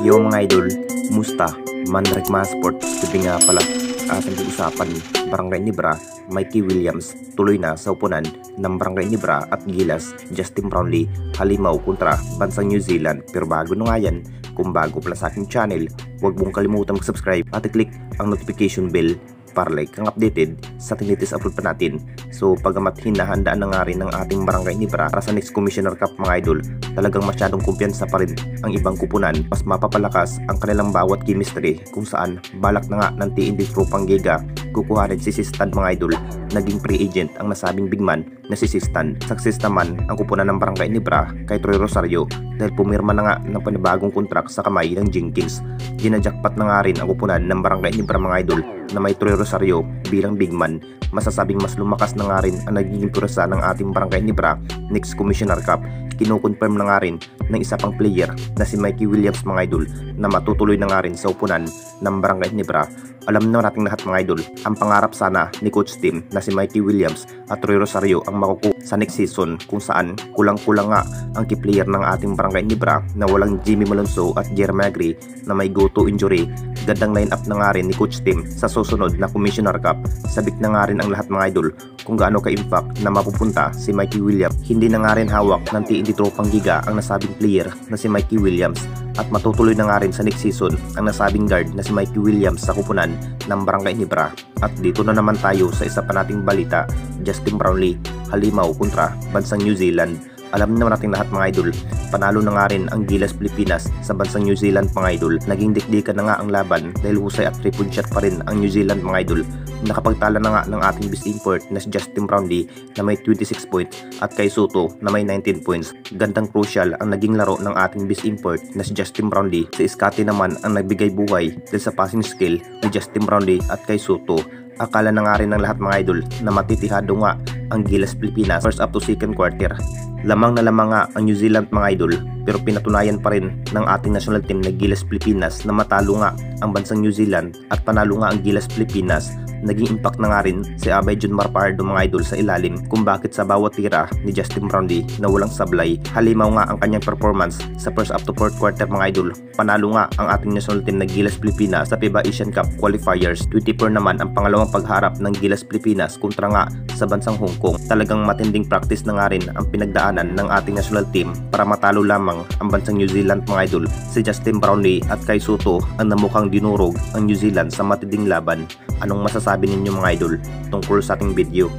Yo mga idol, musta? Manrek mga sports, gabi nga pala ating pag-usapan, Barangay Nibra, Mikey Williams, tuloy na sa upunan ng Barangay Nibra at Gilas, Justin Brownlee, halimaw kontra bansang New Zealand. Pero bago na nga yan, kung bago pala sa aking channel, huwag mong kalimutan mag-subscribe at i-click ang notification bell para like kang updated sa latest upload pa natin. So pagamat hinahandaan na nga rin ng ating Barangay Nibra para sa next Commissioner Cup mga idol, talagang masyadong kumpiyansa pa rin ang ibang kupunan. Mas mapapalakas ang kanilang bawat chemistry kung saan balak na nga ng TNT Tropang Giga kukuhanin si Sistan mga idol. Naging free agent ang nasabing bigman na si Sistan. Success naman ang kupunan ng Barangay Nibra kay Troy Rosario dahil pumirma na nga ng panibagong kontrak sa kamay ng Jenkins. Ginajakpat na nga rin ang kupunan ng Barangay Nibra mga idol na may Troy Rosario bilang bigman. Masasabing mas lumakas na nga rin ang nagiging pursa ng ating Barangay Nibra next Commissioner Cup. Kinukonfirm na nga rin ng isa pang player na si Mikey Williams mga idol na matutuloy na nga rin sa upunan ng Barangay Nibra. Alam na nating lahat mga idol, ang pangarap sana ni Coach Tim na si Mikey Williams at Troy Rosario ang makukuha sa next season, kung saan kulang-kulang nga ang key player ng ating Barangay Nibra na walang Jimmy Malonzo at Jeremy Agri na may go-to injury. Gandang line-up na nga rin ni Coach Tim sa susunod na Commissioner Cup. Sabik na nga rin ang lahat mga idol kung gaano ka-impact na mapupunta si Mikey Williams. Hindi na nga rin hawak ng TNT Tropang Giga ang nasabing player na si Mikey Williams at matutuloy na nga rin sa next season ang nasabing guard na si Mikey Williams sa kupunan ng Barangay Nibra. At dito na naman tayo sa isa pa nating balita, Justin Brownlee, halimaw kontra bansang New Zealand. Alam naman natin lahat mga idol, panalo na nga rin ang Gilas Pilipinas sa bansang New Zealand mga idol. Naging dikdikan na nga ang laban dahil husay at 3-point shot pa rin ang New Zealand mga idol. Nakapagtala na nga ng ating best import na si Justin Brownlee na may 26 points at kay Soto na may 19 points. Gandang crucial ang naging laro ng ating best import na si Justin Brownlee. Si Scotty naman ang nagbigay buhay dahil sa passing skill ni Justin Brownlee at kay Soto. Akala na nga rin ng lahat mga idol na matitihado nga ang Gilas Pilipinas first up to second quarter. Lamang na lamang nga ang New Zealand mga idol, pero pinatunayan pa rin ng ating national team na Gilas Pilipinas na matalo nga ang bansang New Zealand at panalo nga ang Gilas Pilipinas. Naging impact na nga rin si Abay Jun Marpardo mga idol sa ilalim kung bakit sa bawat tira ni Justin Brownlee na walang sablay. Halimaw nga ang kanyang performance sa first up to fourth quarter mga idol. Panalo nga ang ating national team na Gilas Pilipinas sa FIBA Asian Cup qualifiers. 24 naman ang pangalawang pagharap ng Gilas Pilipinas kontra nga sa bansang Hong Kong. Talagang matinding practice na nga rin ang pinagdaanan ng ating national team para matalo lamang ang bansang New Zealand mga idol. Si Justin Brownlee at kay Soto ang namukhang dinurog ang New Zealand sa matinding laban. Anong masasabi ninyo mga idol tungkol sa ating video?